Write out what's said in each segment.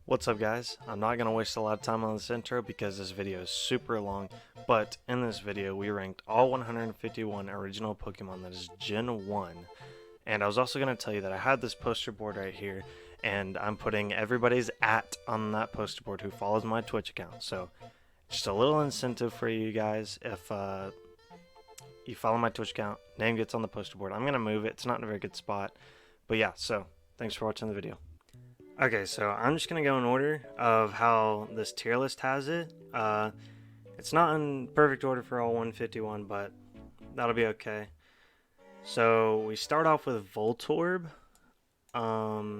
What's up guys? I'm not going to waste a lot of time on this intro because this video is super long, but in this video we ranked all 151 original Pokemon that is Gen 1, and I was also going to tell you that I had this poster board right here, and I'm putting everybody's on that poster board who follows my Twitch account, so just a little incentive for you guys. If you follow my Twitch account, name gets on the poster board. I'm going to move it, it's not in a very good spot, but yeah, so thanks for watching the video. Okay, so I'm just going to go in order of how this tier list has it. It's not in perfect order for all 151, but that'll be okay. So we start off with Voltorb. I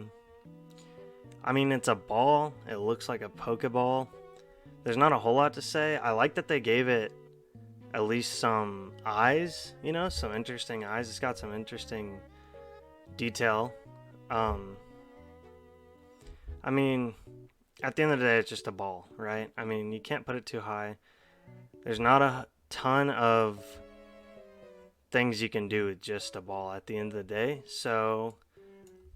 mean, it's a ball. It looks like a Pokeball. There's not a whole lot to say. I like that they gave it at least some eyes, you know, some interesting eyes. It's got some interesting detail. I mean, at the end of the day, it's just a ball, right? I mean, you can't put it too high. There's not a ton of things you can do with just a ball at the end of the day, so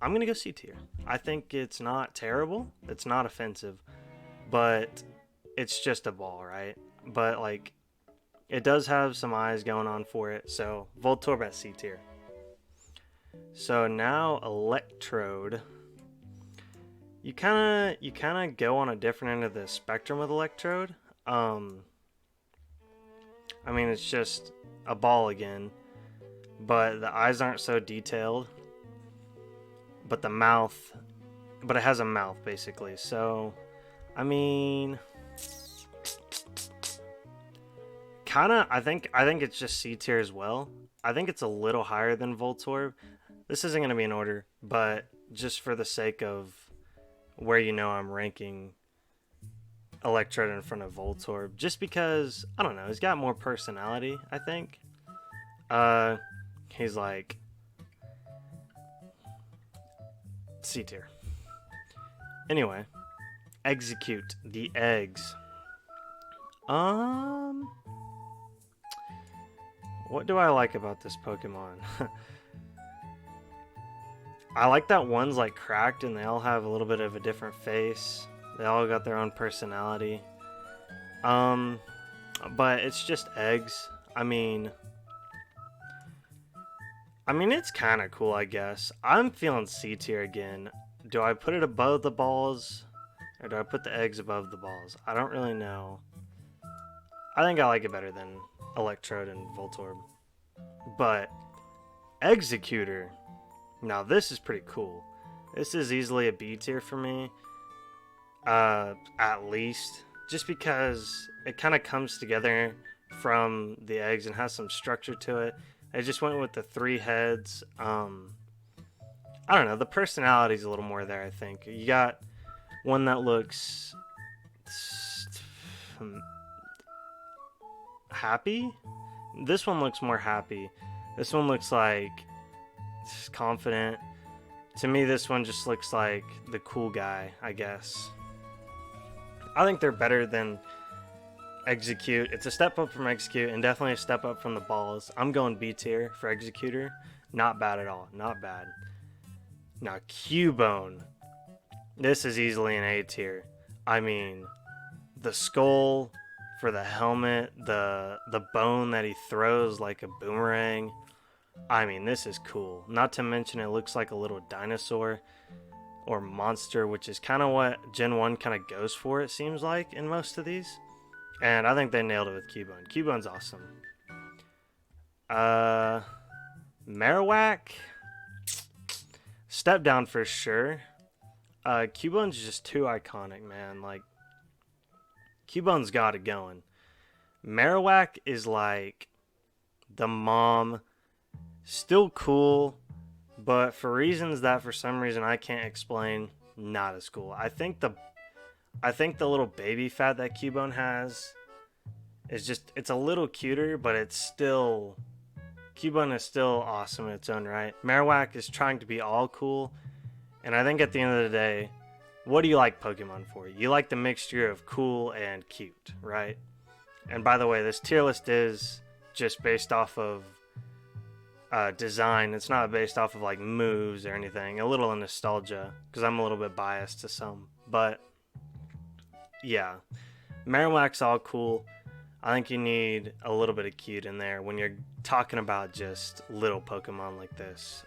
I'm going to go C tier. I think it's not terrible. It's not offensive, but it's just a ball, right? But, like, it does have some eyes going on for it, so Voltorb at C tier. So now Electrode. You kind of go on a different end of the spectrum with Electrode. I mean, it's just a ball again, but the eyes aren't so detailed. But it has a mouth basically. So, I mean, I think it's just C tier as well. I think it's a little higher than Voltorb. This isn't gonna be in order, but just for the sake of where I'm ranking Electrode in front of Voltorb, just because I don't know, he's got more personality. I think he's like C tier. Anyway, Execute the eggs. What do I like about this Pokemon? I like that one's like cracked and they all have a little bit of a different face. They all got their own personality. But it's just eggs. I mean it's kind of cool, I guess. I'm feeling C tier again. Do I put it above the balls or do I put the eggs above the balls? I don't really know. I think I like it better than Electrode and Voltorb. But Executor. Now this is pretty cool. This is easily a B tier for me. At least. Just because it kind of comes together from the eggs and has some structure to it. I just went with the 3 heads. I don't know. The personality's a little more there, I think. You got one that looks happy. This one looks more happy. This one looks like confident. To me, this one just looks like the cool guy, I guess. I think they're better than Execute. It's a step up from Execute and definitely a step up from the balls. I'm going B tier for Executor. Not bad at all. Not bad. Now, Cubone. This is easily an A tier. I mean, the skull for the helmet, the bone that he throws like a boomerang. I mean, this is cool. Not to mention it looks like a little dinosaur or monster, which is kind of what Gen 1 kind of goes for, it seems like, in most of these. And I think they nailed it with Cubone. Cubone's awesome. Marowak. Step down for sure. Cubone's just too iconic, man. Like, Cubone's got it going. Marowak is like the mom. Still cool, but for reasons that for some reason I can't explain, not as cool. I think the little baby fat that Cubone has is just, it's a little cuter, but it's still, Cubone is still awesome in its own right. Marowak is trying to be all cool, and I think at the end of the day, what do you like Pokemon for? You like the mixture of cool and cute, right? And by the way, this tier list is just based off of design. It's not based off of like moves or anything. A little nostalgia because I'm a little bit biased to some, but yeah, Marowak's all cool. I think you need a little bit of cute in there when you're talking about just little Pokemon like this.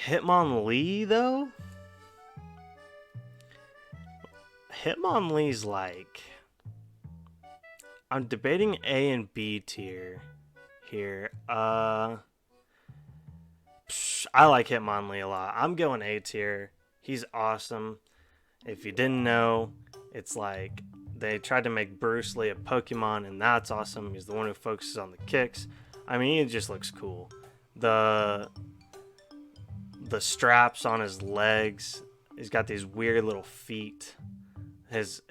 Hitmonlee, though? Hitmonlee's like... I'm debating A and B tier here. I like Hitmonlee a lot. I'm going A tier. He's awesome. If you didn't know, it's like they tried to make Bruce Lee a Pokemon, and that's awesome. He's the one who focuses on the kicks. I mean, he just looks cool. The straps on his legs. He's got these weird little feet. His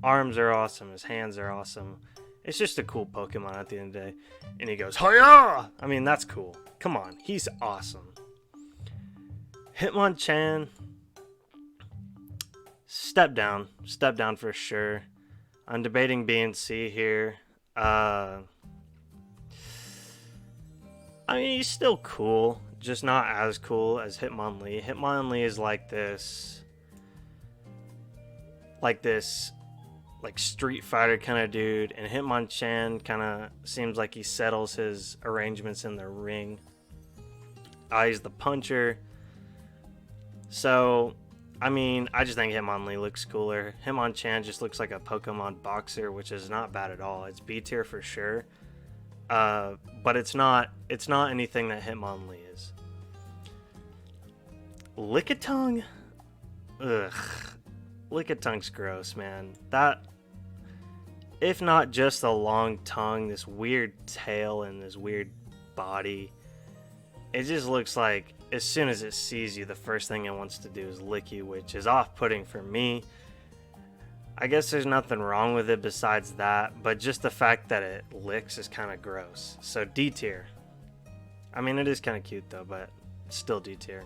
arms are awesome. His hands are awesome. It's just a cool Pokemon at the end of the day. And he goes, Hiya! I mean, that's cool. Come on. He's awesome. Hitmonchan. Step down. Step down for sure. I'm debating B and C here. I mean, he's still cool. Just not as cool as Hitmonlee. Hitmonlee is like this... like Street Fighter kind of dude, and Hitmonchan kind of seems like he settles his arrangements in the ring. He's the puncher. So, I mean, I just think Hitmonlee looks cooler. Hitmonchan just looks like a Pokemon boxer, which is not bad at all. It's B tier for sure. But it's not anything that Hitmonlee is. Lickitung? Ugh. Lickitung's gross, man. That, if not just a long tongue, this weird tail and this weird body, it just looks like as soon as it sees you, the first thing it wants to do is lick you, which is off-putting for me. I guess there's nothing wrong with it besides that, but just the fact that it licks is kind of gross. So D tier. I mean, it is kind of cute though, but still D tier.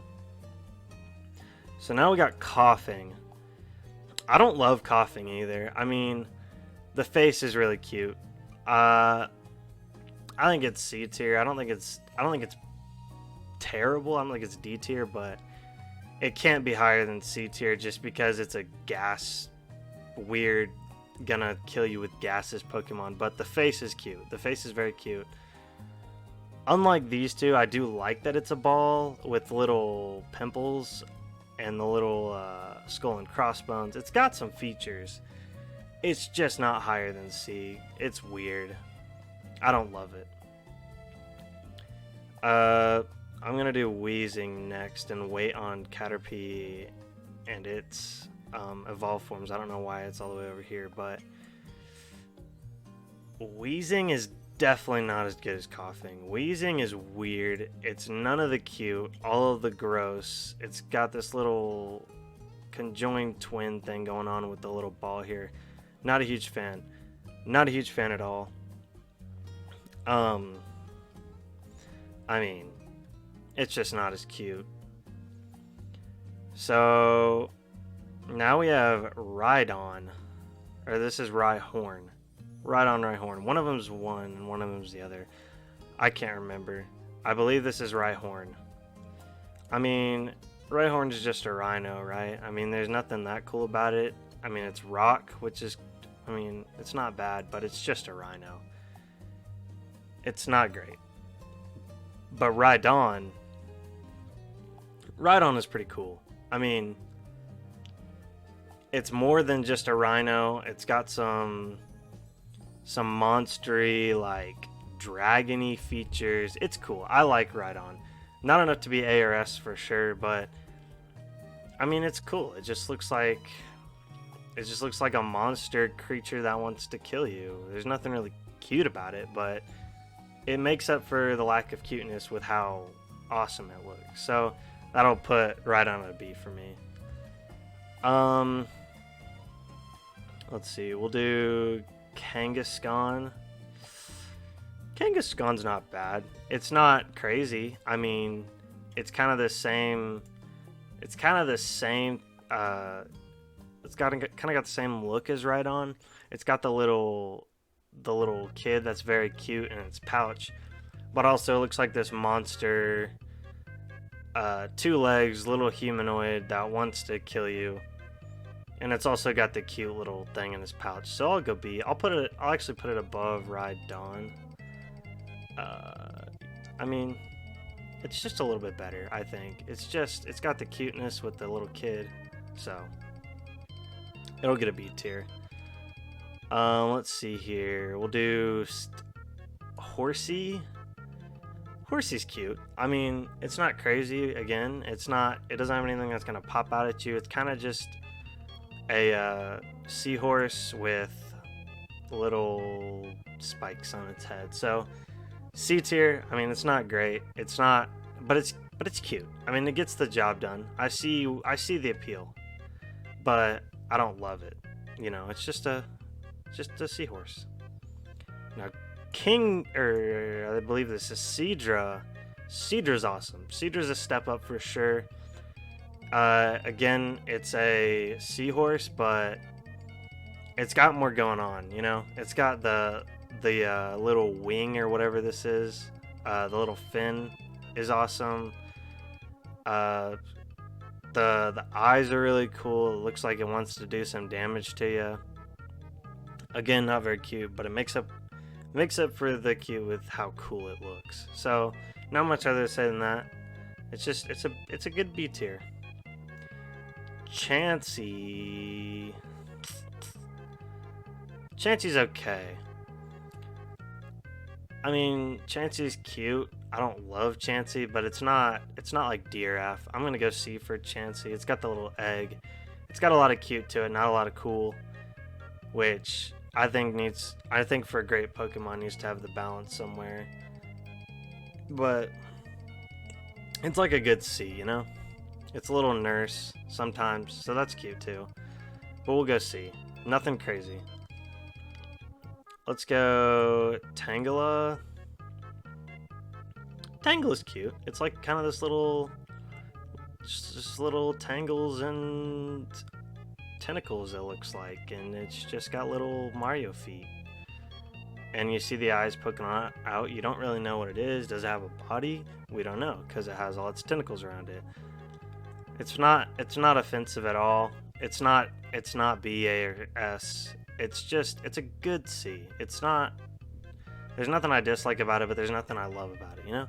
So now we got Coughing. I don't love Coughing either. I mean, the face is really cute. I think it's C tier. I don't think it's terrible. I don't think it's D tier, but it can't be higher than C tier just because it's a gas, weird, gonna kill you with gases Pokemon. But the face is cute. The face is very cute. Unlike these two, I do like that it's a ball with little pimples and the little skull and crossbones. It's got some features. It's just not higher than C. It's weird. I don't love it. I'm gonna do Wheezing next and wait on Caterpie and its evolved forms. I don't know why it's all the way over here, but Wheezing is definitely not as good as Coughing. Wheezing is weird. It's none of the cute, all of the gross. It's got this little conjoined twin thing going on with the little ball here. Not a huge fan. Not a huge fan at all. I mean, it's just not as cute. So now we have Rhydon, or this is Rhyhorn. Rhydon. One of them's one and one of them's the other. I can't remember. I believe this is Rhyhorn. I mean, Rhyhorn is just a rhino, right? I mean, there's nothing that cool about it. I mean, it's rock, which is, I mean, it's not bad, but it's just a rhino. It's not great. But Rhydon is pretty cool. I mean, it's more than just a rhino. It's got some monstery, like, dragon-y features. It's cool. I like Rhydon. Not enough to be A or S for sure, but I mean, it's cool. It just looks like a monster creature that wants to kill you. There's nothing really cute about it, but it makes up for the lack of cuteness with how awesome it looks. So that'll put Rhydon at a B for me. Let's see. We'll do Kangaskhan. Kangaskhan's not bad. It's not crazy. I mean, it's kind of the same. It's kind of the same. It's got kind of got the same look as Rhydon. It's got the little kid that's very cute in its pouch, but also looks like this monster, 2 legs, little humanoid that wants to kill you. And it's also got the cute little thing in his pouch. So I'll go B. I'll actually put it above Ride Dawn. I mean, it's just a little bit better, I think. It's got the cuteness with the little kid. So it'll get a B tier. Let's see here. We'll do Horsey. Horsey's cute. I mean, it's not crazy. Again, it doesn't have anything that's gonna pop out at you. It's kind of just a seahorse with little spikes on its head. So C tier. I mean, it's not great. It's not, but it's cute. I mean, it gets the job done. I see the appeal, but I don't love it. You know, it's just a seahorse. Now, I believe this is Seadra. Seadra's awesome. Seadra's a step up for sure. Again, it's a seahorse, but it's got more going on, you know? It's got the little wing or whatever this is. The little fin is awesome. The eyes are really cool. It looks like it wants to do some damage to you. Again, not very cute, but it makes up for the cute with how cool it looks. So, not much other to say than that. It's a good B tier. Chansey's okay. I mean, Chansey's cute. I don't love Chansey, but it's not like Deer F. I'm gonna go C for Chansey. It's got the little egg. It's got a lot of cute to it, not a lot of cool, which I think for a great Pokemon needs to have the balance somewhere. But it's like a good C, you know? It's a little nurse sometimes, so that's cute too. But we'll go C. Nothing crazy. Let's go Tangela. Tangela's cute. It's like kind of this little, just little tangles and tentacles, it looks like, and it's just got little Mario feet. And you see the eyes poking out. You don't really know what it is. Does it have a body? We don't know because it has all its tentacles around it. It's not offensive at all. It's not B, A, or S. It's a good C. There's nothing I dislike about it, but there's nothing I love about it, you know?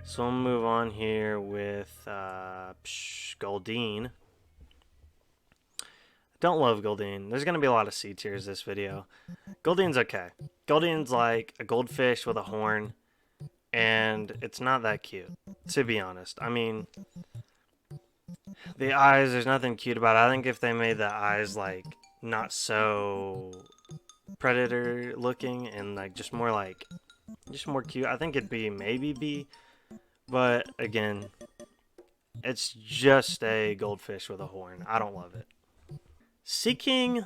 So we'll move on here with Goldeen. Don't love Goldeen. There's going to be a lot of C tiers this video. Goldeen's okay. Goldeen's like a goldfish with a horn, and it's not that cute, to be honest. I mean, the eyes, there's nothing cute about it. I think if they made the eyes like not so predator looking and like just more cute, I think it'd be maybe B. But again, it's just a goldfish with a horn. I don't love it. Seaking's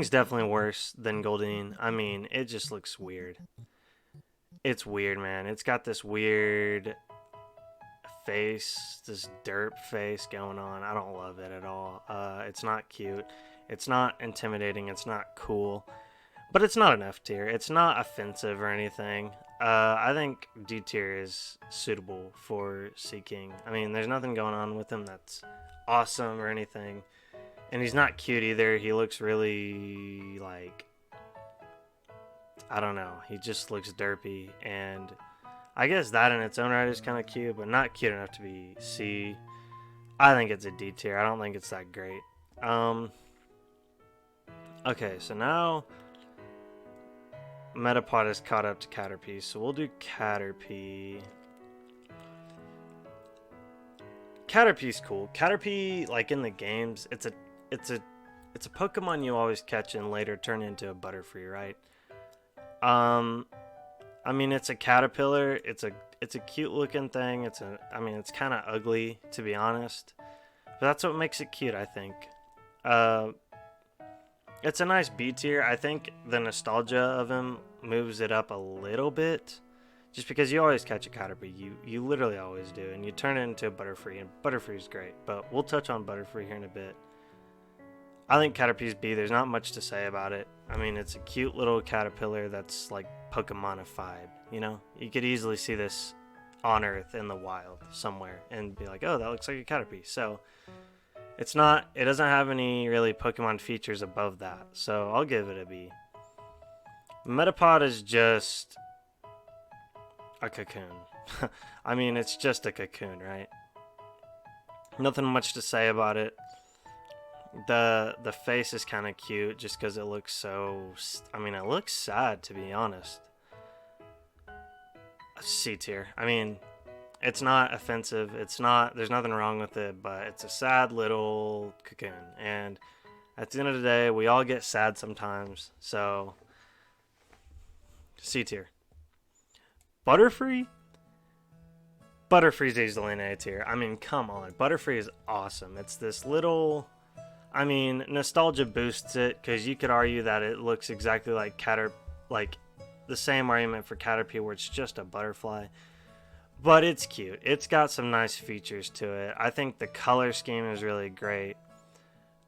definitely worse than Goldeen. I mean, it just looks weird. It's weird, man. It's got this weird face, this derp face going on. I don't love it at all. It's not cute. It's not intimidating. It's not cool. But it's not an F tier. It's not offensive or anything. I think D tier is suitable for Seaking. I mean, there's nothing going on with him that's awesome or anything. And he's not cute either. He looks really, like, I don't know. He just looks derpy. And I guess that in its own right is kind of cute, but not cute enough to be C. I think it's a D tier. I don't think it's that great. Okay, so now Metapod is caught up to Caterpie, so we'll do Caterpie. Caterpie's cool. Caterpie, like in the games, it's a Pokemon you always catch and later turn into a Butterfree, right? I mean, it's a caterpillar. It's a cute looking thing. It's kind of ugly, to be honest, but that's what makes it cute, I think. It's a nice B tier. I think the nostalgia of him moves it up a little bit, just because you always catch a Caterpie. You literally always do, and you turn it into a Butterfree, and Butterfree's great, but we'll touch on Butterfree here in a bit. I think Caterpie's B. There's not much to say about it. I mean, it's a cute little caterpillar that's like Pokemonified, you know? You could easily see this on Earth in the wild somewhere and be like, oh, that looks like a Caterpie. So it's not, it doesn't have any really Pokemon features above that. So I'll give it a B. Metapod is just a cocoon. I mean, it's just a cocoon, right? Nothing much to say about it. The face is kind of cute just because it looks so, I mean, it looks sad, to be honest. C tier. I mean, it's not offensive. It's not, there's nothing wrong with it, but it's a sad little cocoon. And at the end of the day, we all get sad sometimes. So, C tier. Butterfree? Butterfree's easily an A tier. I mean, come on. Butterfree is awesome. It's this little, I mean, nostalgia boosts it because you could argue that it looks exactly like like the same argument for Caterpie where it's just a butterfly. But it's cute. It's got some nice features to it. I think the color scheme is really great.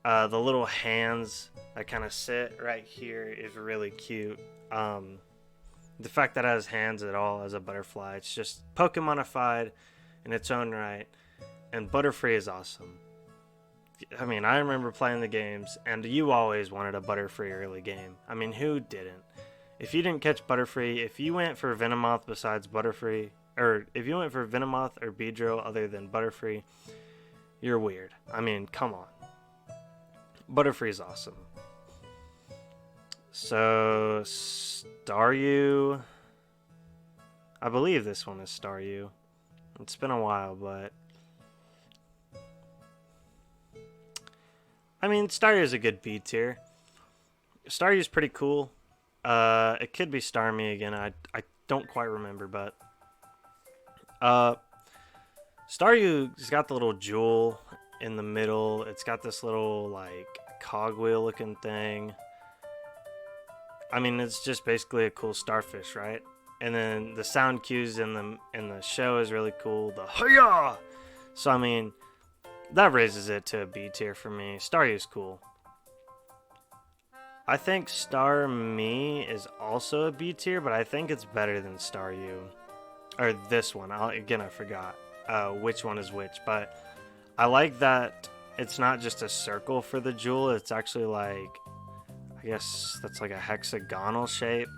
The little hands that kind of sit right here is really cute. The fact that it has hands at all as a butterfly, it's just Pokemonified in its own right. And Butterfree is awesome. I mean, I remember playing the games, and you always wanted a Butterfree early game. I mean, who didn't? If you didn't catch Butterfree, if you went for Venomoth besides Butterfree, or if you went for Venomoth or Beedrill other than Butterfree, you're weird. I mean, come on. Butterfree is awesome. So, Staryu. I believe this one is Staryu. It's been a while, but I mean, Staryu is a good B tier. Staryu's pretty cool. It could be Starmie again. I don't quite remember, but Staryu's got the little jewel in the middle. It's got this little like cogwheel looking thing. I mean, it's just basically a cool starfish, right? And then the sound cues in the show is really cool. The Hiya! So I mean, that raises it to a B tier for me. Staryu's cool. I think Starmie is also a B tier, but I think it's better than Staryu. Or this one. Again, I forgot which one is which. But I like that it's not just a circle for the jewel. It's actually like, I guess that's like a hexagonal shape.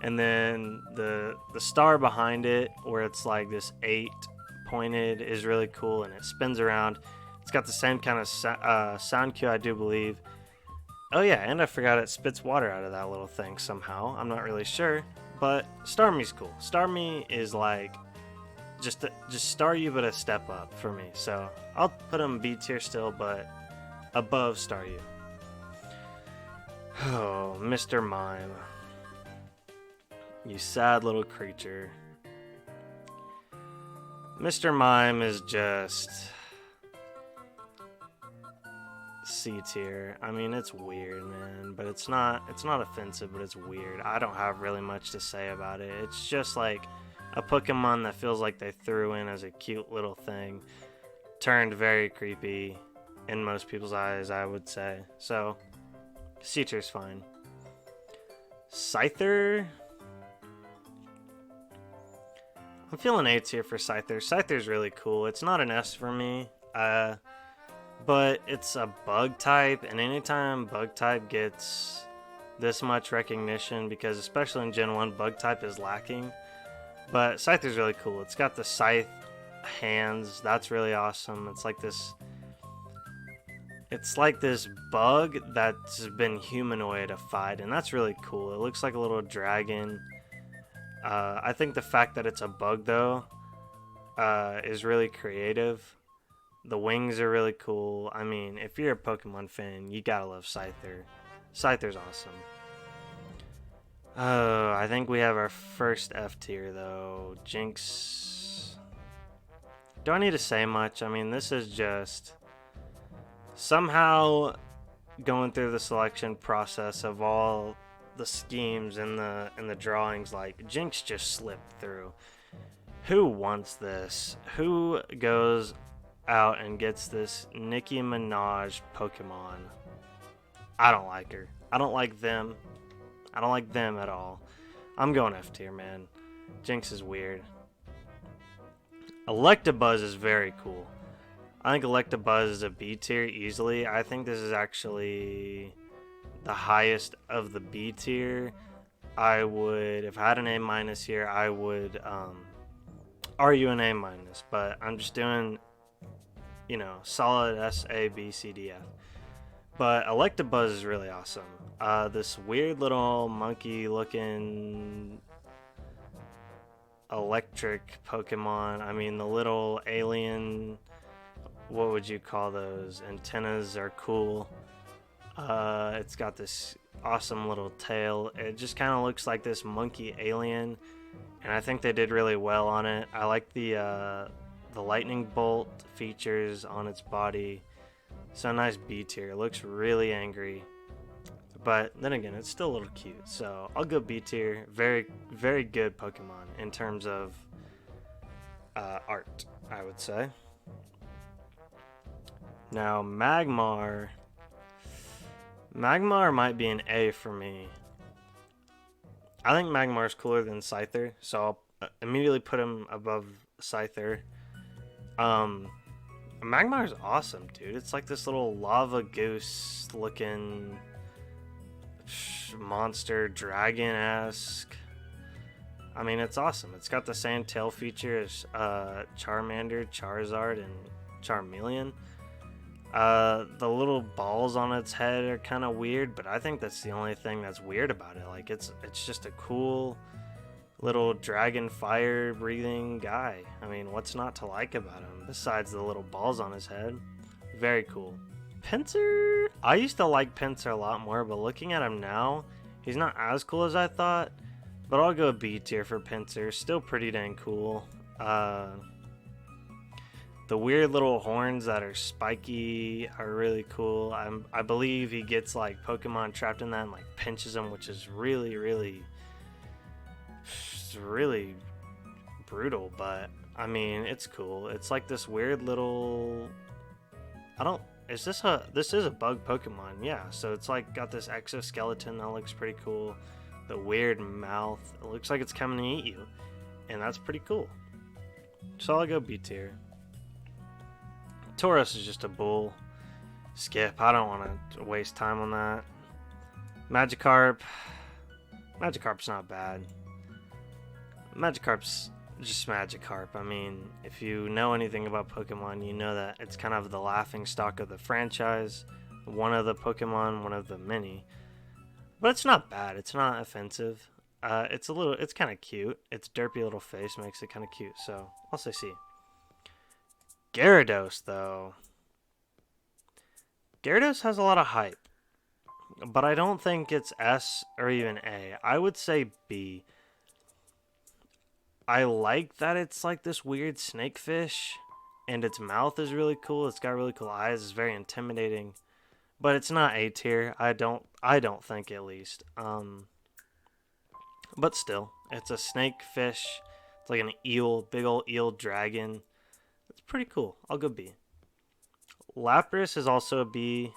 And then the star behind it, where it's like this 8 pointed, is really cool. And it spins around. It's got the same kind of sound cue, I do believe. Oh yeah, and I forgot it spits water out of that little thing somehow. I'm not really sure, but Starmie's cool. Starmie is like just Staryu, but a step up for me. So I'll put him B tier still, but above Staryu. Oh, Mr. Mime, you sad little creature. Mr. Mime is just C tier. I mean, it's weird, man, but it's not offensive, but it's weird. I don't have really much to say about it. It's just like a Pokemon that feels like they threw in as a cute little thing, turned very creepy in most people's eyes, I would say. So C tier's fine. Scyther, I'm feeling A tier for Scyther. Scyther's really cool. It's not an S for me. But it's a bug type, and anytime bug type gets this much recognition, because especially in Gen 1, bug type is lacking. But Scyther's really cool. It's got the scythe hands. That's really awesome. It's like this bug that's been humanoidified, and that's really cool. It looks like a little dragon. I think the fact that it's a bug, though, is really creative. The wings are really cool. I mean, if you're a Pokemon fan, you gotta love Scyther. Scyther's awesome. Oh, I think we have our first F tier, though. Jynx. Do I need to say much? I mean, this is just somehow going through the selection process of all the schemes and the drawings, like Jynx just slipped through. Who wants this? Who goes out and gets this Nicki Minaj Pokemon? I don't like her. I don't like them. I don't like them at all. I'm going F tier, man. Jynx is weird. Electabuzz is very cool. I think Electabuzz is a B tier easily. I think this is actually the highest of the B tier. I would, if I had an A minus here, I would argue an A minus, but I'm just doing, you know, solid S, A, B, C, D, F. But Electabuzz is really awesome. This weird little monkey looking electric Pokemon. I mean, the little alien, what would you call those? Antennas are cool. It's got this awesome little tail. It just kind of looks like this monkey alien, and I think they did really well on it. I like the lightning bolt features on its body. So nice B tier. It looks really angry, but then again, it's still a little cute. So I'll go B tier. Very, very good Pokemon in terms of art, I would say. Now Magmar might be an A for me. I think Magmar is cooler than Scyther, so I'll immediately put him above Scyther. Magmar is awesome, dude. It's like this little lava goose looking monster, dragon-esque. I mean, it's awesome. It's got the same tail features Charmander, Charizard, and Charmeleon. The little balls on its head are kind of weird, but I think that's the only thing that's weird about it. Like, it's just a cool little dragon fire breathing guy. I mean, what's not to like about him besides the little balls on his head? Very cool. Pinsir, I used to like Pinsir a lot more, but looking at him now, he's not as cool as I thought. But I'll go B tier for Pinsir. Still pretty dang cool. The weird little horns that are spiky are really cool. I believe he gets like Pokemon trapped in that and like pinches them, which is really, really brutal. But I mean, it's cool. It's like this weird little. This is a bug Pokemon, yeah. So it's like got this exoskeleton that looks pretty cool. The weird mouth. It looks like it's coming to eat you, and that's pretty cool. So I'll go B tier. Tauros is just a bull. Skip. I don't want to waste time on that. Magikarp. Magikarp's not bad. Magikarp's just Magikarp. I mean, if you know anything about Pokemon, you know that it's kind of the laughing stock of the franchise. One of the Pokemon, one of the many. But it's not bad. It's not offensive. It's kind of cute. Its derpy little face makes it kind of cute. So I'll say C. Gyarados, though. Gyarados has a lot of hype, but I don't think it's S or even A. I would say B. I like that it's like this weird snakefish, and its mouth is really cool. It's got really cool eyes. It's very intimidating, but it's not A tier. I don't think, at least. But still, it's a snakefish. It's like an eel, big old eel dragon. It's pretty cool. I'll go B. Lapras is also a B.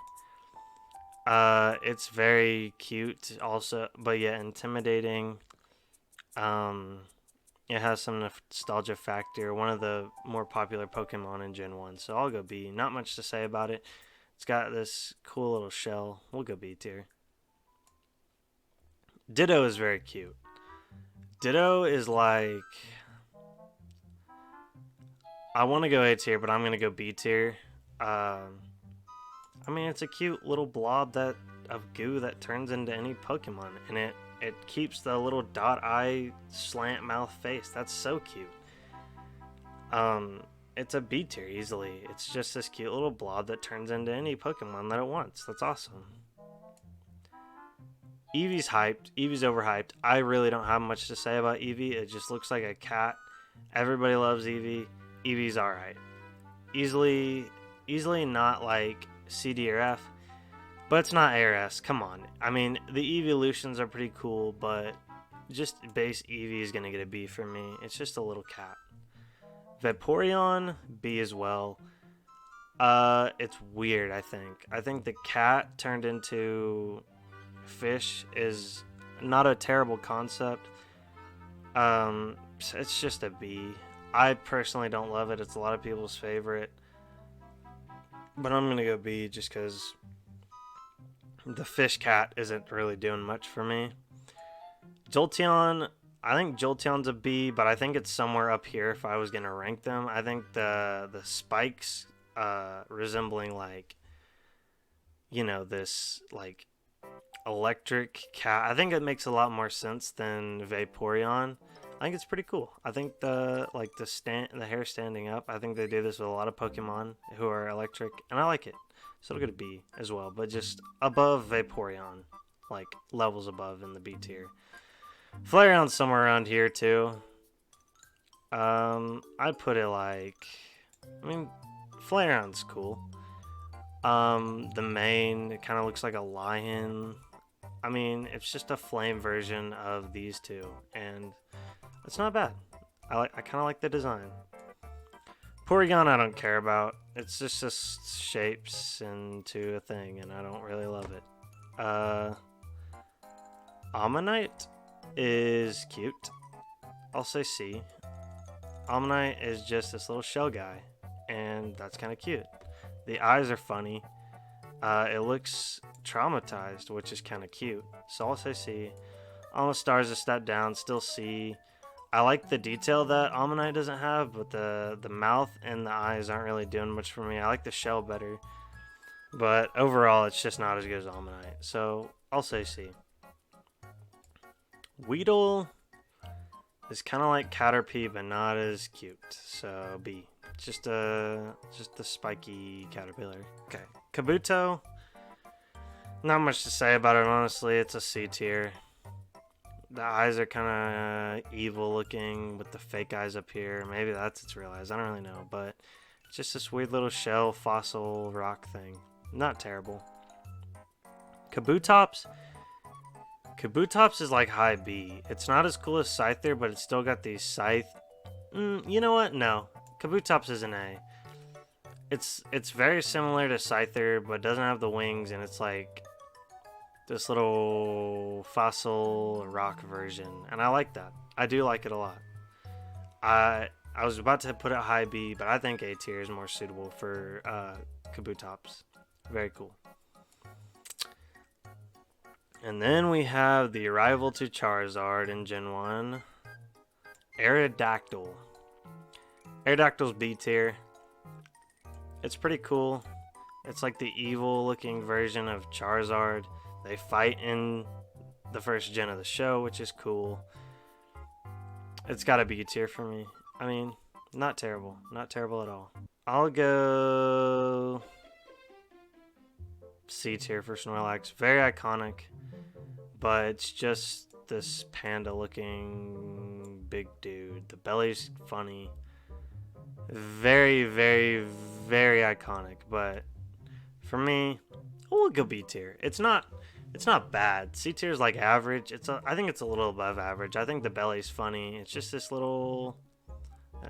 It's very cute also, but yeah, intimidating. It has some nostalgia factor. One of the more popular Pokemon in Gen 1, so I'll go B. Not much to say about it. It's got this cool little shell. We'll go B tier. Ditto is very cute. Ditto is like... I want to go A tier, but I'm going to go B tier. I mean, it's a cute little blob of goo that turns into any Pokemon, and it keeps the little dot eye slant mouth face. That's so cute. It's a B tier easily. It's just this cute little blob that turns into any Pokemon that it wants. That's awesome. Eevee's hyped. Eevee's overhyped. I really don't have much to say about Eevee. It just looks like a cat. Everybody loves Eevee. Eevee's alright. Easily not like C, D, or F, but it's not A or S. Come on. I mean, the evolutions are pretty cool, but just base Eevee is going to get a B for me. It's just a little cat. Vaporeon, B as well. It's weird, I think. I think the cat turned into fish is not a terrible concept. It's just a B. I personally don't love it. It's a lot of people's favorite. But I'm going to go B just because the fish cat isn't really doing much for me. Jolteon, I think Jolteon's a B, but I think it's somewhere up here if I was going to rank them. I think the spikes resembling like, you know, this like electric cat, I think it makes a lot more sense than Vaporeon. I think it's pretty cool. I think the hair standing up, I think they do this with a lot of Pokemon who are electric, and I like it. So it'll get a B as well, but just above Vaporeon, like levels above in the B tier. Flareon's somewhere around here too. I'd put it like, I mean, Flareon's cool. The mane, it kind of looks like a lion. I mean, it's just a flame version of these two, and it's not bad. I kind of like the design. Porygon I don't care about. It's just shapes into a thing, and I don't really love it. Ammonite is cute. I'll say C. Ammonite is just this little shell guy, and that's kind of cute. The eyes are funny. It looks traumatized, which is kind of cute. So I'll say C. Amistar is a step down, still C. I like the detail that Ammonite doesn't have, but the mouth and the eyes aren't really doing much for me. I like the shell better. But overall, it's just not as good as Ammonite. So I'll say C. Weedle is kind of like Caterpie, but not as cute. So B. Just a spiky caterpillar. Okay. Kabuto. Not much to say about it, honestly. It's a C tier. The eyes are kind of evil looking with the fake eyes up here. Maybe that's its real eyes. I don't really know. But it's just this weird little shell fossil rock thing. Not terrible. Kabutops. Kabutops is like high B. It's not as cool as Scyther, but it's still got these scythe. You know what? No. Kabutops is an A. It's very similar to Scyther, but doesn't have the wings, and it's like this little fossil rock version, and I like that. I do like it a lot. I was about to put it high B, but I think A tier is more suitable for Kabutops. Very cool. And then we have the arrival to Charizard in Gen 1. Aerodactyl. Aerodactyl's B tier. It's pretty cool. It's like the evil looking version of Charizard. They fight in the first gen of the show, which is cool. It's got a B tier for me. I mean, not terrible. Not terrible at all. I'll go C tier for Snorlax. Very iconic, but it's just this panda looking big dude. The belly's funny. Very, very, very iconic, but for me, we'll go B tier. It's not bad. C tier is like average. I think it's a little above average. I think the belly's funny. It's just this little.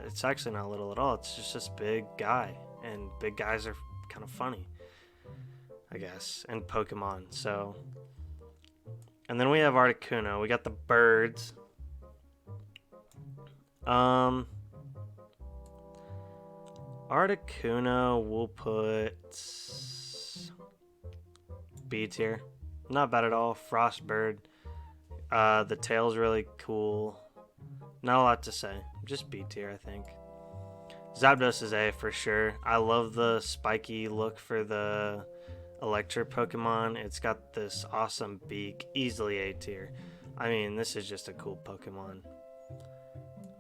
It's actually not little at all. It's just this big guy, and big guys are kind of funny, I guess, in Pokemon. So, and then we have Articuno. We got the birds. Articuno, we'll put B tier. Not bad at all. Frostbird. The tail's really cool. Not a lot to say. Just B tier, I think. Zapdos is A for sure. I love the spiky look for the electric Pokemon. It's got this awesome beak. Easily A tier. I mean, this is just a cool Pokemon.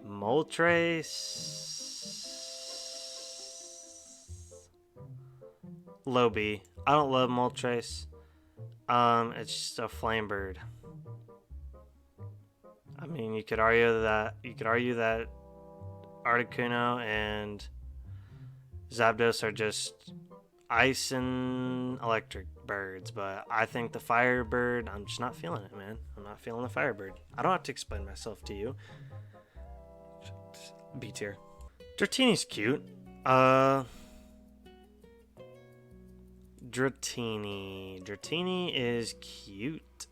Moltres. Low B. I don't love Moltres. It's just a flame bird. I mean, you could argue that Articuno and Zapdos are just ice and electric birds, but I think the Firebird, I'm just not feeling it, man. I'm not feeling the Firebird. I don't have to explain myself to you. B tier. Dratini's cute. Dratini is cute.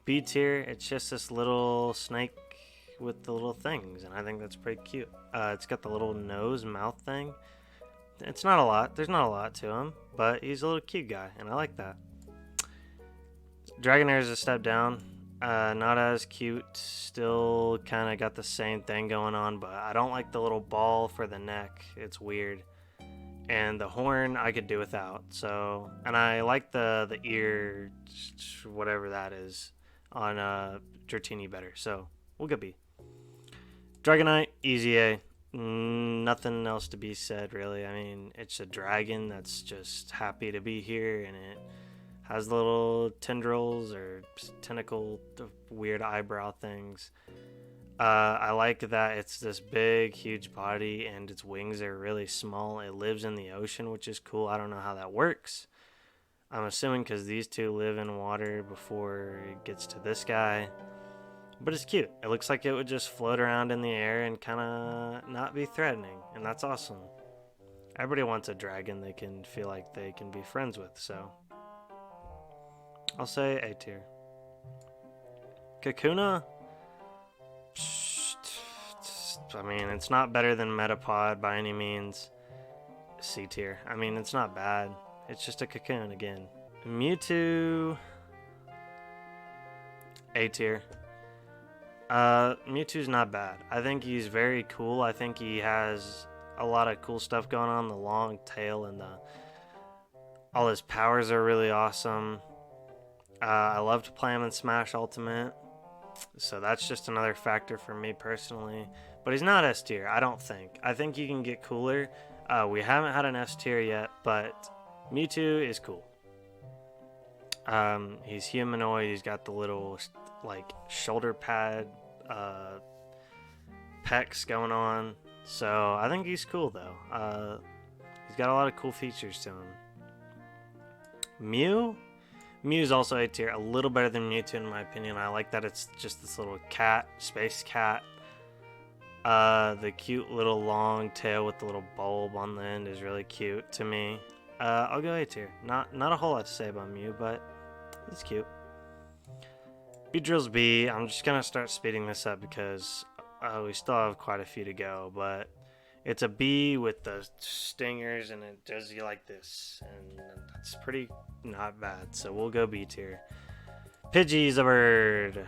B tier. It's just this little snake with the little things, and I think that's pretty cute. It's got the little nose, mouth thing. It's not a lot. There's not a lot to him, but he's a little cute guy, and I like that. Dragonair is a step down. Not as cute. Still kind of got the same thing going on, but I don't like the little ball for the neck. It's weird. And the horn I could do without. So, and I like the ear, whatever that is, on Dratini better. So we'll go B. Dragonite, easy A. Nothing else to be said really. I mean, it's a dragon that's just happy to be here, and it has little tendrils or tentacle weird eyebrow things. I like that it's this big, huge body and its wings are really small. It lives in the ocean, which is cool. I don't know how that works. I'm assuming because these two live in water before it gets to this guy. But it's cute. It looks like it would just float around in the air and kind of not be threatening. And that's awesome. Everybody wants a dragon they can feel like they can be friends with, so I'll say A tier. Kakuna, I mean, it's not better than Metapod by any means. C tier. I mean, it's not bad. It's just a cocoon again. Mewtwo, A tier. Mewtwo's not bad. I think he's very cool. I think he has a lot of cool stuff going on. The long tail and all his powers are really awesome. I love to play him in Smash Ultimate, so that's just another factor for me personally. But he's not S tier, I don't think. I think you can get cooler. We haven't had an S tier yet, but Mewtwo is cool. He's humanoid. He's got the little like shoulder pad pecs going on. So I think he's cool though. He's got a lot of cool features to him. Mew's also A tier, a little better than Mewtwo in my opinion. I like that it's just this little cat, space cat. The cute little long tail with the little bulb on the end is really cute to me. I'll go A tier. Not a whole lot to say about Mew, but it's cute. Beedrill's B. I'm just gonna start speeding this up because we still have quite a few to go, but it's a B with the stingers and it does you like this, and that's pretty not bad, so we'll go B tier. Pidgey's a bird.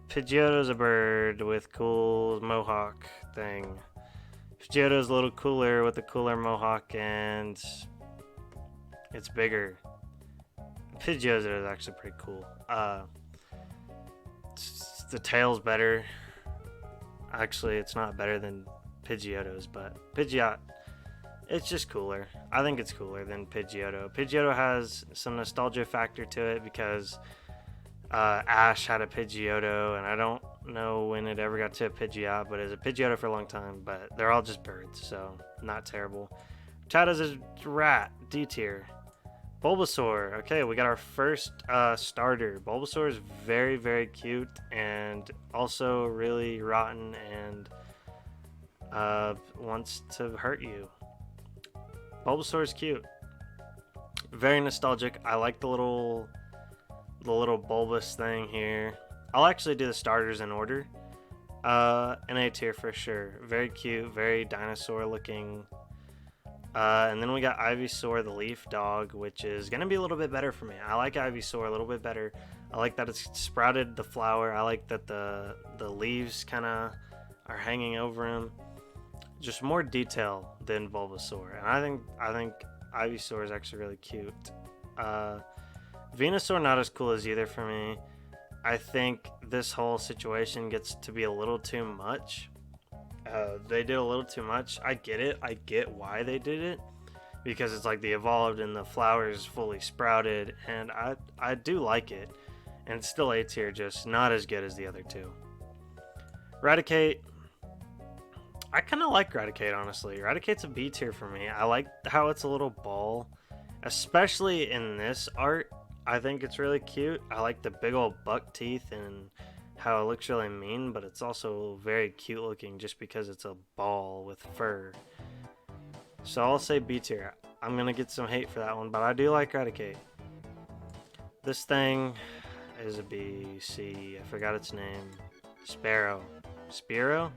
Pidgeotto's a bird with cool mohawk thing. Pidgeotto's a little cooler with a cooler mohawk and it's bigger. Pidgeotto is actually pretty cool. The tail's better. Actually, it's not better than Pidgeotto's, but Pidgeot, it's just cooler. I think it's cooler than Pidgeotto. Pidgeotto has some nostalgia factor to it because Ash had a Pidgeotto, and I don't know when it ever got to a Pidgeot, but it was a Pidgeotto for a long time, but they're all just birds, so not terrible. Chatta's a rat, D tier. Bulbasaur, okay, we got our first starter. Bulbasaur is very, very cute and also really rotten and wants to hurt you. Bulbasaur is cute. Very nostalgic. I like the little bulbous thing here. I'll actually do the starters in order. An A tier for sure. Very cute, very dinosaur looking. And then we got Ivysaur, the leaf dog, which is going to be a little bit better for me. I like Ivysaur a little bit better. I like that it's sprouted the flower. I like that the leaves kind of are hanging over him. Just more detail than Bulbasaur. And I think Ivysaur is actually really cute. Venusaur not as cool as either for me. I think this whole situation gets to be a little too much. They did a little too much. I get it. I get why they did it. Because it's like they evolved and the flowers fully sprouted. And I do like it. And it's still A tier, just not as good as the other two. Raticate. I kind of like Raticate, honestly. Raticate's a B tier for me. I like how it's a little ball. Especially in this art. I think it's really cute. I like the big old buck teeth and how it looks really mean, but it's also very cute looking just because it's a ball with fur. So I'll say B tier. I'm gonna get some hate for that one, but I do like Raticate. This thing is a B, C, I forgot its name. Sparrow. Spearow?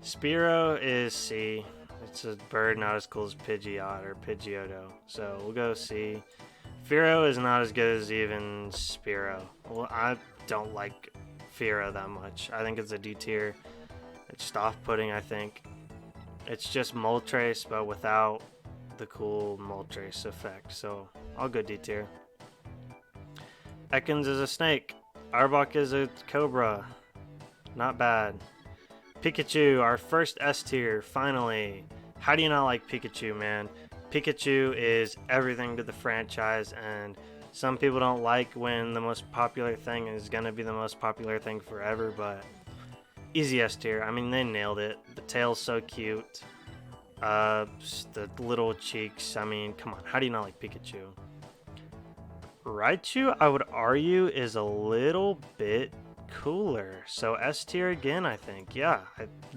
Spearow is C. It's a bird not as cool as Pidgeot or Pidgeotto. So we'll go C. Fearow is not as good as even Spearow. Well, I don't like Fearow that much. I think it's a D tier. It's just off-putting, I think. It's just Moltres, but without the cool Moltres effect. So I'll go D tier. Ekans is a snake. Arbok is a cobra. Not bad. Pikachu, our first S tier, finally. How do you not like Pikachu, man? Pikachu is everything to the franchise, and some people don't like when the most popular thing is gonna be the most popular thing forever, but easy S tier. I mean, they nailed it. The tail's so cute. The little cheeks. I mean, come on. How do you not like Pikachu? Raichu, I would argue, is a little bit cooler. So S tier again, I think. Yeah,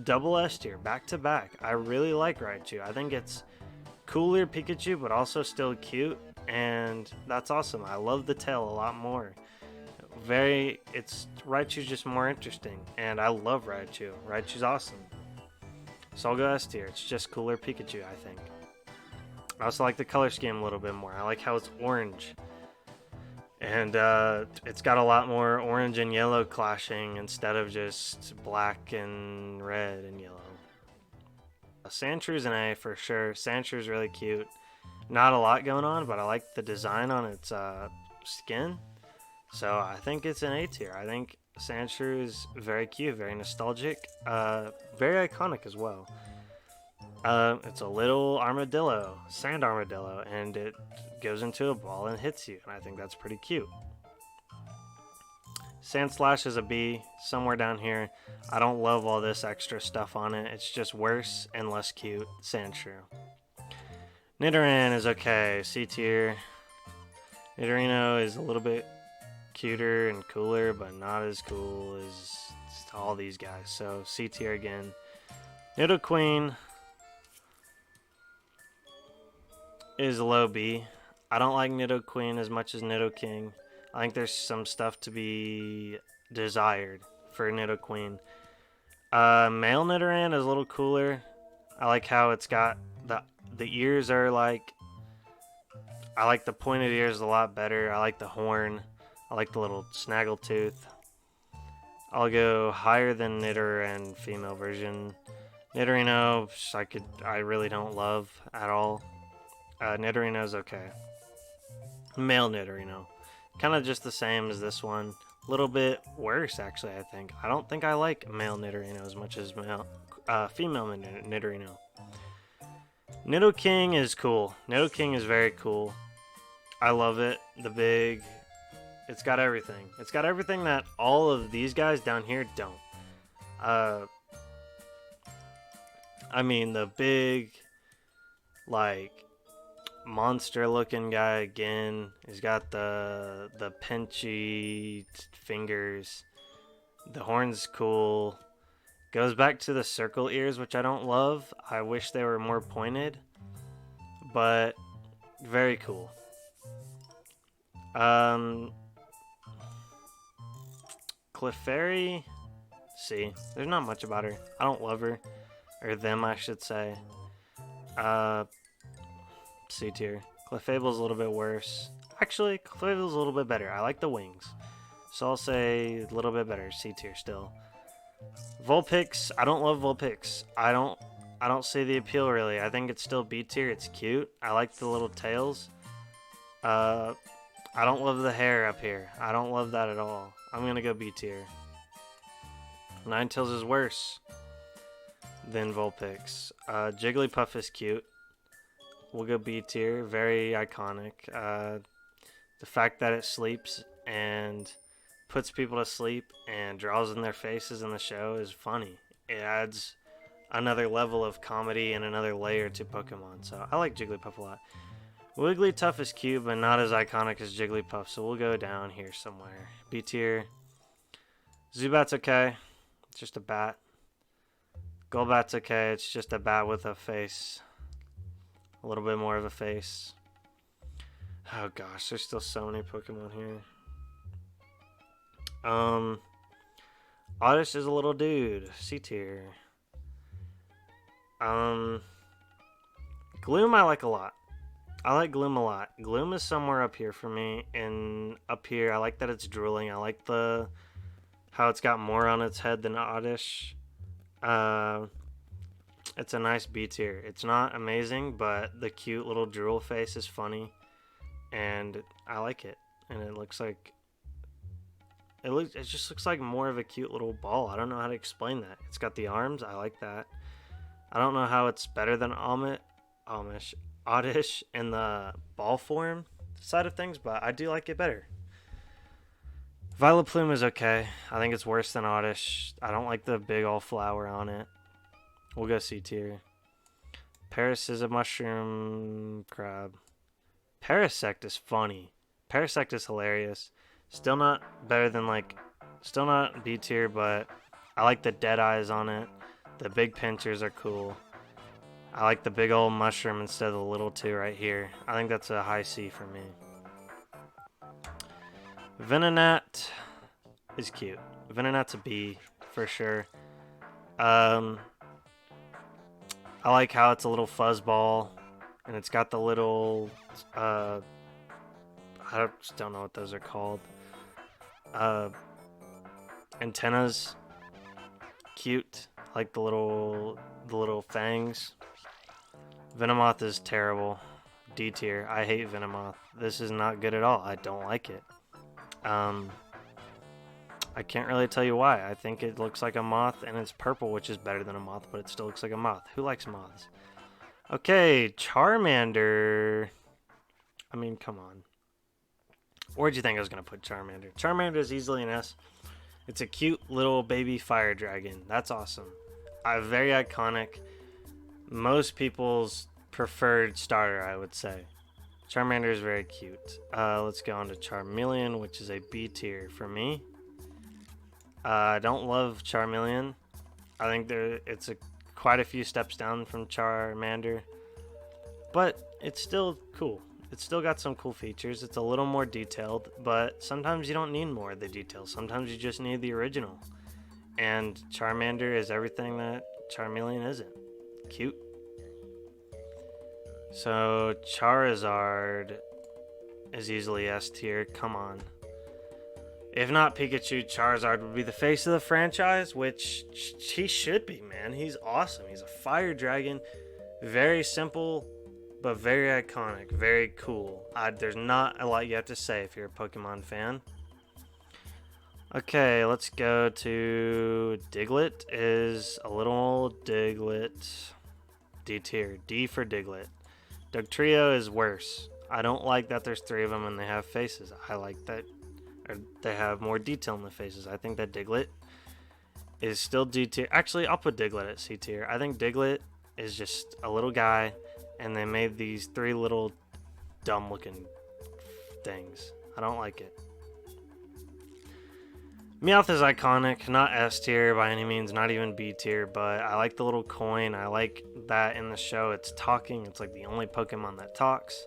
double S tier, back to back. I really like Raichu. I think it's cooler Pikachu, but also still cute, and that's awesome. I love the tail a lot more. Raichu's just more interesting, and I love Raichu. Raichu's awesome. So I'll go S tier. It's just cooler Pikachu, I think. I also like the color scheme a little bit more. I like how it's orange. And it's got a lot more orange and yellow clashing instead of just black and red and yellow. Sandshrews an A for sure. Sandshrew's really cute. Not a lot going on, but I like the design on its skin. So I think it's an A tier. I think Sandshrew is very cute, very nostalgic, very iconic as well. It's a little armadillo, sand armadillo, and it goes into a ball and hits you, and I think that's pretty cute. Sandslash is a B, somewhere down here. I don't love all this extra stuff on it. It's just worse and less cute. Sandshrew. Nidoran is okay, C tier. Nidorino is a little bit cuter and cooler, but not as cool as all these guys, so C tier again. Nidoqueen is a low B. I don't like Nidoqueen as much as Nidoking. I think there's some stuff to be desired for Nidoqueen. Male Nidoran is a little cooler. I like how it's got the ears are like. I like the pointed ears a lot better. I like the horn. I like the little snaggletooth. I'll go higher than Nidoran female version. Nidorino, I really don't love at all. Nidorino's okay. Male Nidorino. Kind of just the same as this one. A little bit worse, actually, I think. I don't think I like male Nidorino as much as female Nidorino. Nidoking is cool. Nidoking is very cool. I love it. It's got everything. It's got everything that all of these guys down here don't. I mean, the big, like, monster-looking guy again. He's got the pinchy fingers. The horn's cool. Goes back to the circle ears, which I don't love. I wish they were more pointed, but very cool. Clefairy, C. There's not much about her. I don't love her. Or them, I should say. C tier. Clefable's a little bit worse. Actually, Clefable's a little bit better. I like the wings. So I'll say a little bit better. C tier still. Vulpix, I don't love Vulpix. I don't see the appeal really. I think it's still B tier. It's cute. I like the little tails. I don't love the hair up here. I don't love that at all. I'm gonna go B tier. Ninetales is worse than Vulpix. Jigglypuff is cute. We'll go B tier. Very iconic. The fact that it sleeps and puts people to sleep and draws in their faces in the show is funny. It adds another level of comedy and another layer to Pokemon. So I like Jigglypuff a lot. Wigglytuff is cute, but not as iconic as Jigglypuff, so we'll go down here somewhere. B tier. Zubat's okay. It's just a bat. Golbat's okay. It's just a bat with a face. A little bit more of a face. Oh gosh, there's still so many Pokemon here. Oddish is a little dude. C tier. Gloom I like a lot. I like Gloom a lot. Gloom is somewhere up here for me, and up here I like that it's drooling. I like how it's got more on its head than Oddish. It's a nice B tier. It's not amazing, but the cute little drool face is funny, and I like it. And it looks like it just looks like more of a cute little ball. I don't know how to explain that. It's got the arms. I like that. I don't know how it's better than Oddish in the ball form side of things, but I do like it better. Violet Plume is okay. I think it's worse than Oddish. I don't like the big old flower on it. We'll go C tier. Paris is a mushroom crab. Parasect is funny. Parasect is hilarious. Still not better than still not B tier, but I like the dead eyes on it. The big pinchers are cool. I like the big old mushroom instead of the little two right here. I think that's a high C for me. Venonat is cute. Venonat's a B for sure. I like how it's a little fuzzball, and it's got the little I just don't know what those are called. Antennas. Cute. Like the little fangs. Venomoth is terrible. D tier. I hate Venomoth. This is not good at all. I don't like it. I can't really tell you why. I think it looks like a moth, and it's purple, which is better than a moth, but it still looks like a moth. Who likes moths? Okay, Charmander. I mean, come on. Where'd you think I was going to put Charmander? Charmander is easily an S. It's a cute little baby fire dragon. That's awesome. Very iconic. Most people's preferred starter, I would say. Charmander is very cute. Let's go on to Charmeleon, which is a B tier for me. I don't love Charmeleon. I think it's quite a few steps down from Charmander, but it's still cool. It's still got some cool features. It's a little more detailed, but sometimes you don't need more of the details. Sometimes you just need the original. And Charmander is everything that Charmeleon isn't. Cute. So Charizard is easily S tier. Come on. If not Pikachu, Charizard would be the face of the franchise, which he should be, man. He's awesome. He's a fire dragon. Very simple, but very iconic. Very cool. There's not a lot you have to say if you're a Pokemon fan. Okay, let's go to Diglett. Is a little Diglett. D tier. D for Diglett. Dugtrio is worse. I don't like that there's 3 of them and they have faces. I like that they have more detail in the faces. I think that Diglett is still D tier. Actually, I'll put Diglett at C tier. I think Diglett is just a little guy, and they made these 3 little dumb looking things. I don't like it. Meowth is iconic, not S tier by any means, not even B tier, but I like the little coin. I like that in the show it's talking. It's like the only Pokemon that talks,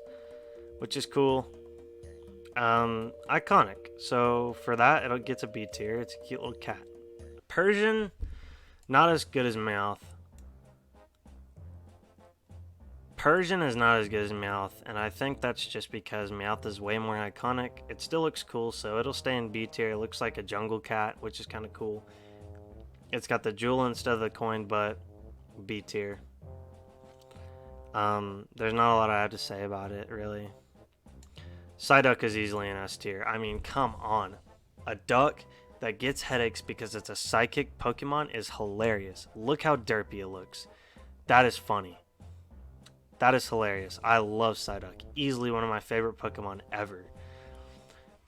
which is cool. Iconic. So for that, it gets a B tier. It's a cute little cat. Persian, not as good as Meowth. Persian is not as good as Meowth, and I think that's just because Meowth is way more iconic. It still looks cool, so it'll stay in B tier. It looks like a jungle cat, which is kind of cool. It's got the jewel instead of the coin, but B tier. There's not a lot I have to say about it, really. Psyduck is easily an S tier. I mean, come on. A duck that gets headaches because it's a psychic Pokemon is hilarious. Look how derpy it looks. That is funny. That is hilarious. I love Psyduck. Easily one of my favorite Pokemon ever.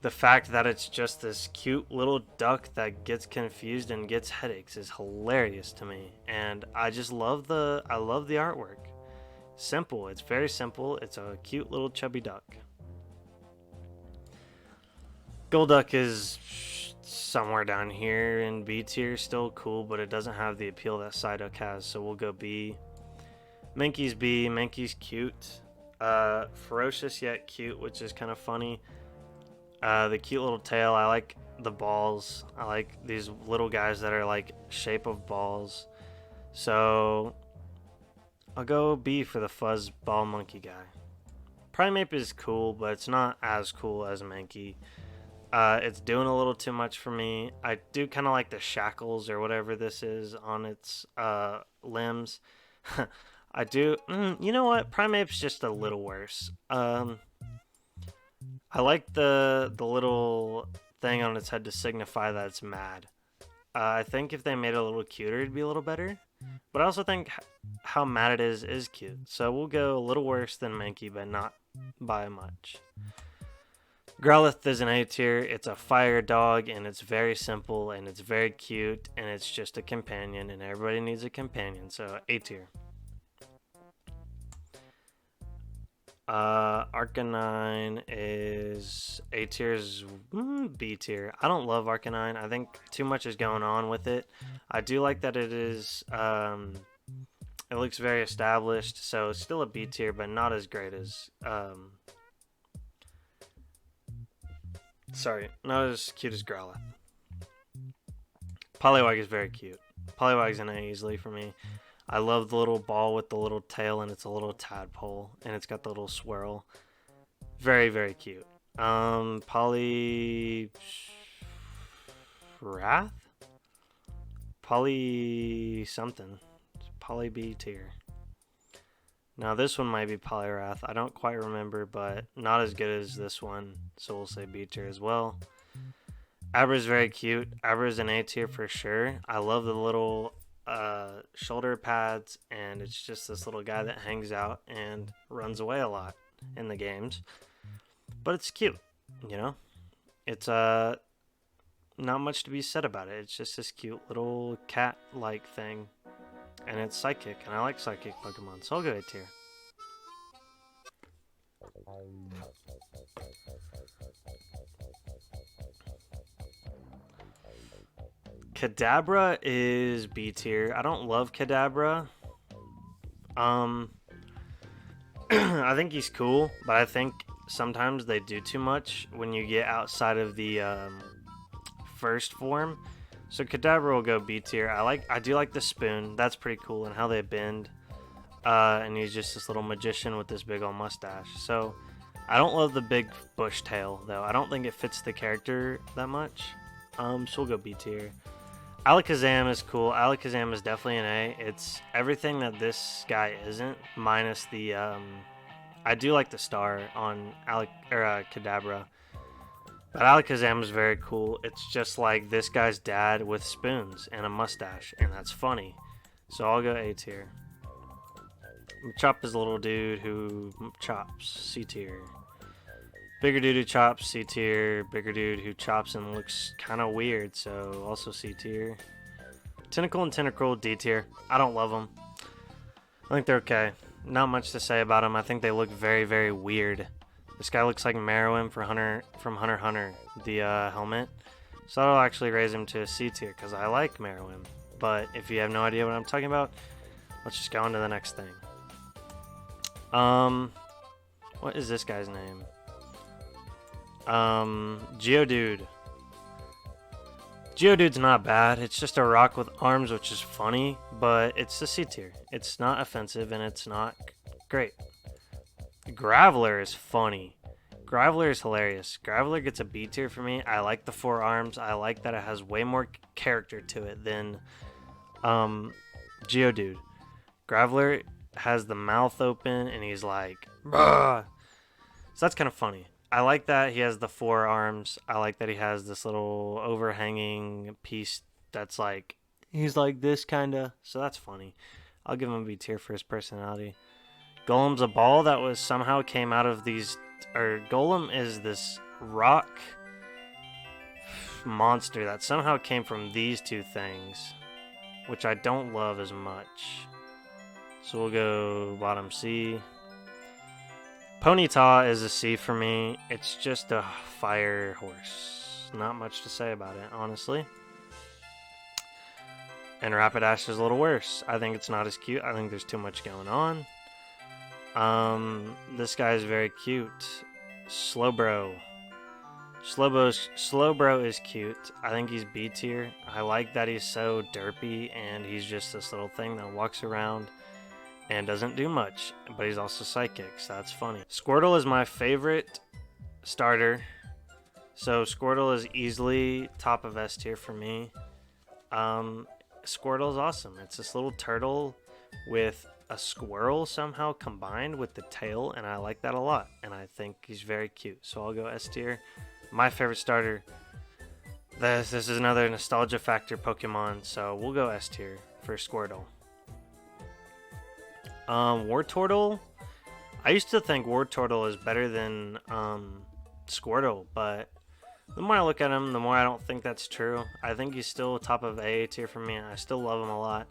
The fact that it's just this cute little duck that gets confused and gets headaches is hilarious to me. And I just love the artwork. Simple. It's very simple. It's a cute little chubby duck. Golduck is somewhere down here in B tier. Still cool, but it doesn't have the appeal that Psyduck has, so we'll go B. Mankey's B. Mankey's cute. Ferocious yet cute, which is kind of funny. The cute little tail. I like the balls. I like these little guys that are like shape of balls. So I'll go B for the fuzz ball monkey guy. Primeape is cool, but it's not as cool as Mankey. It's doing a little too much for me. I do kind of like the shackles or whatever this is on its limbs. I do. You know what? Primeape's just a little worse. I like the little thing on its head to signify that it's mad. I think if they made it a little cuter, it'd be a little better. But I also think how mad it is cute. So we'll go a little worse than Mankey, but not by much. Growlithe is an A tier. It's a fire dog, and it's very simple, and it's very cute, and it's just a companion, and everybody needs a companion, so A tier. Arcanine is A tier, is B tier. I don't love Arcanine. I think too much is going on with it. I do like that it is, it looks very established, so it's still a B tier, but not as great as, sorry, not as cute as Growlithe. Poliwag is very cute. Poliwag's an A easily for me. I love the little ball with the little tail, and it's a little tadpole, and it's got the little swirl. Very, very cute. Poliwrath? Poly something. Poly B tier. Now this one might be Poliwrath. I don't quite remember, but not as good as this one, so we'll say B tier as well. Abra is very cute. Abra is an A tier for sure. I love the little shoulder pads, and it's just this little guy that hangs out and runs away a lot in the games. But it's cute, you know? It's not much to be said about it. It's just this cute little cat-like thing. And it's psychic, and I like psychic Pokemon, so I'll go A tier. Kadabra is B tier. I don't love Kadabra. I think he's cool, but I think sometimes they do too much when you get outside of the first form. So Kadabra will go B tier. I do like the spoon. That's pretty cool, and how they bend. And he's just this little magician with this big old mustache. So I don't love the big bush tail though. I don't think it fits the character that much. So we'll go B tier. Alakazam is cool. Alakazam is definitely an A. It's everything that this guy isn't, minus the I do like the star on Kadabra. But Alakazam is very cool. It's just like this guy's dad with spoons and a mustache, and that's funny. So I'll go A tier. Machop is a little dude who chops, C tier. Bigger dude who chops, C tier. Bigger dude who chops and looks kind of weird, so also C tier. Tentacle and Tentacruel, D tier. I don't love them. I think they're okay. Not much to say about them. I think they look very, very weird. This guy looks like Meruem from Hunter x Hunter, the helmet. So I'll actually raise him to a C tier because I like Meruem. But if you have no idea what I'm talking about, let's just go on to the next thing. What is this guy's name? Geodude. Geodude's not bad. It's just a rock with arms, which is funny, but it's a C tier. It's not offensive, and it's not great. Graveler is funny. Graveler is hilarious. Graveler gets a B tier for me. I like the 4 arms. I like that it has way more character to it than Geodude. Graveler has the mouth open, and he's like, bruh. So that's kind of funny. I like that he has the 4 arms. I like that he has this little overhanging piece that's like, he's like this kinda. So that's funny. I'll give him a B tier for his personality. Golem's a ball that was somehow came out of these, or Golem is this rock monster that somehow came from these 2 things, which I don't love as much. So we'll go bottom C. Ponyta is a C for me. It's just a fire horse. Not much to say about it, honestly. And Rapidash is a little worse. I think it's not as cute. I think there's too much going on. This guy is very cute. Slowbro. Slowbro is cute. I think he's B tier. I like that he's so derpy and he's just this little thing that walks around and doesn't do much, but he's also psychic, so that's funny. Squirtle is my favorite starter. So Squirtle is easily top of S tier for me. Squirtle is awesome. It's this little turtle with a squirrel somehow combined with the tail, and I like that a lot, and I think he's very cute, so I'll go S tier. My favorite starter. This is another nostalgia factor Pokemon, so we'll go S tier for Squirtle. Wartortle. I used to think Wartortle is better than Squirtle, but the more I look at him, the more I don't think that's true. I think he's still top of A tier for me. I still love him a lot.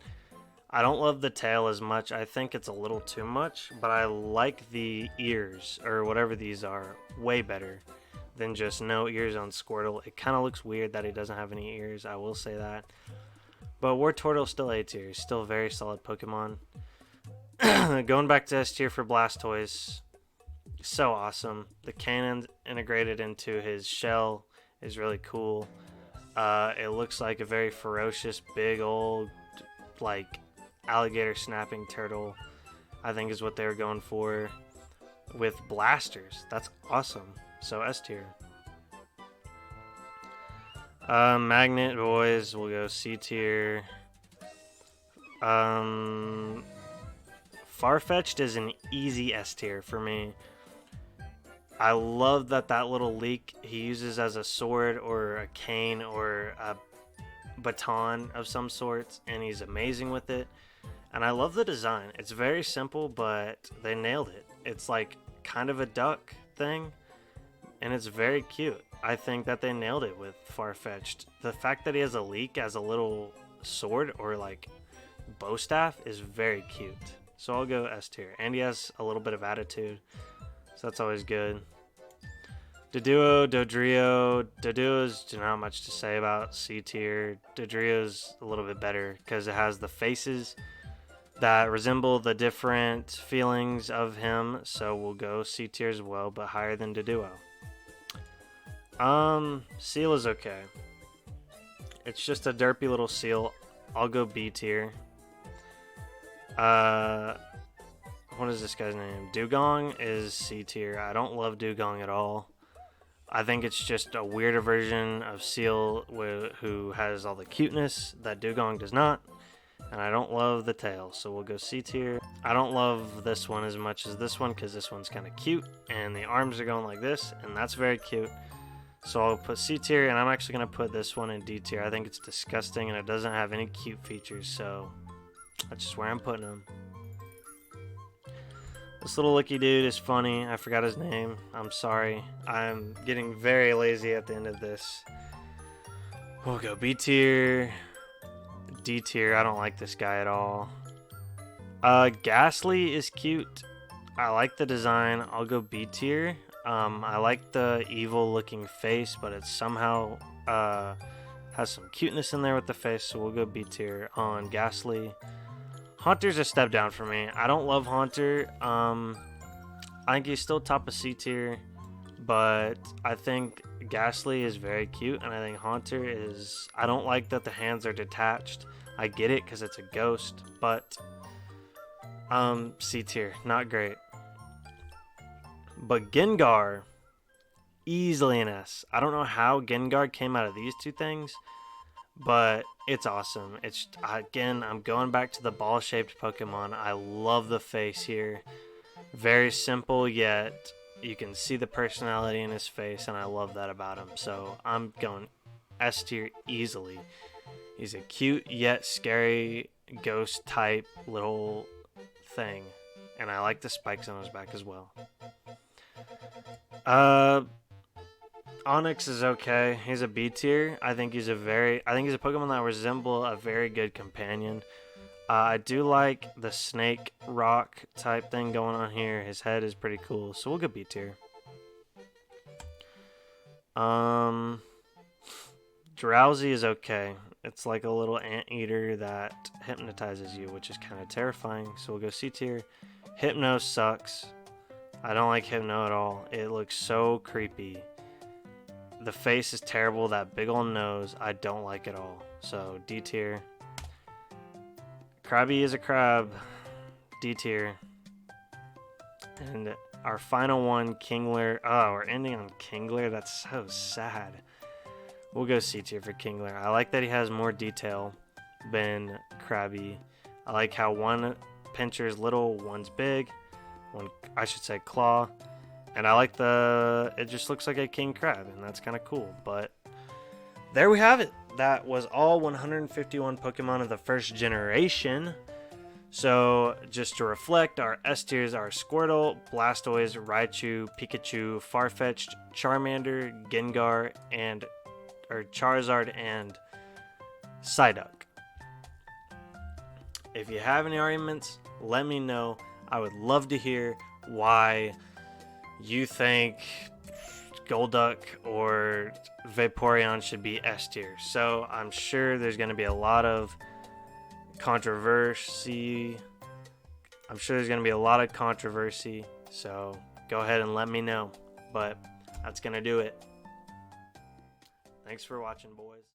I don't love the tail as much. I think it's a little too much, but I like the ears, or whatever these are, way better than just no ears on Squirtle. It kind of looks weird that he doesn't have any ears, I will say that. But Wartortle's still A tier. Still a very solid Pokemon. Going back to S tier for Blastoise. So awesome. The cannon integrated into his shell is really cool. It looks like a very ferocious, big old, like, alligator snapping turtle, I think is what they were going for, with blasters. That's awesome. So S tier. Magnet Boys will go C tier. Farfetch'd is an easy S tier for me. I love that little leak he uses as a sword or a cane or a baton of some sorts, and he's amazing with it. And I love the design. It's very simple, but they nailed it. It's like kind of a duck thing, and it's very cute. I think that they nailed it with Farfetch'd. The fact that he has a leak as a little sword or like bow staff is very cute. So I'll go S tier. And he has a little bit of attitude, so that's always good. Doduo, Dodrio. Doduo's not much to say about. C tier. Dodrio's a little bit better because it has the faces that resemble the different feelings of him, so we'll go C tier as well, but higher than Doduo. Seal is okay. It's just a derpy little seal. I'll go B tier. What is this guy's name? Dugong is C tier. I don't love Dugong at all. I think it's just a weirder version of Seal who has all the cuteness that Dugong does not. And I don't love the tail, so we'll go C tier. I don't love this one as much as this one because this one's kind of cute. And the arms are going like this, and that's very cute. So I'll put C tier, and I'm actually going to put this one in D tier. I think it's disgusting, and it doesn't have any cute features, so that's just where I'm putting them. This little licky dude is funny. I forgot his name. I'm sorry. I'm getting very lazy at the end of this. We'll go B tier. D tier. I don't like this guy at all. Ghastly is cute. I like the design. I'll go B tier. I like the evil looking face, but it somehow has some cuteness in there with the face, so we'll go B tier on Ghastly. Haunter's a step down for me. I don't love Haunter. I think he's still top of C tier, but I think Ghastly is very cute, and I think Haunter is... I don't like that the hands are detached. I get it because it's a ghost, but C tier, not great. But Gengar, easily an S. I don't know how Gengar came out of these two things, but it's awesome. It's, again, I'm going back to the ball-shaped Pokemon. I love the face here. Very simple, yet you can see the personality in his face, and I love that about him. So I'm going S tier easily. He's a cute yet scary ghost-type little thing, and I like the spikes on his back as well. Onyx is okay. He's a B tier. I think he's a Pokemon that resembles a very good companion. I do like the snake rock type thing going on here. His head is pretty cool, so we'll go B tier. Drowsy is okay. It's like a little anteater that hypnotizes you, which is kind of terrifying, so we'll go C tier. Hypno sucks. I don't like Hypno at all. It looks so creepy. The face is terrible. That big old nose, I don't like at all. So D tier. Krabby is a crab. D tier. And our final one, Kingler. Oh, we're ending on Kingler. That's so sad. We'll go C tier for Kingler. I like that he has more detail than Krabby. I like how one pincher is little, one's big. One, I should say, claw. And I like it just looks like a king crab, and that's kind of cool. But there we have it. That was all 151 Pokemon of the first generation. So just to reflect, our S tiers are Squirtle, Blastoise, Raichu, Pikachu, Farfetch'd, Charmander, Gengar, Charizard, and Psyduck. If you have any arguments, let me know. I would love to hear why you think Golduck or Vaporeon should be S tier. So I'm sure there's going to be a lot of controversy. So go ahead and let me know. But that's going to do it. Thanks for watching, boys.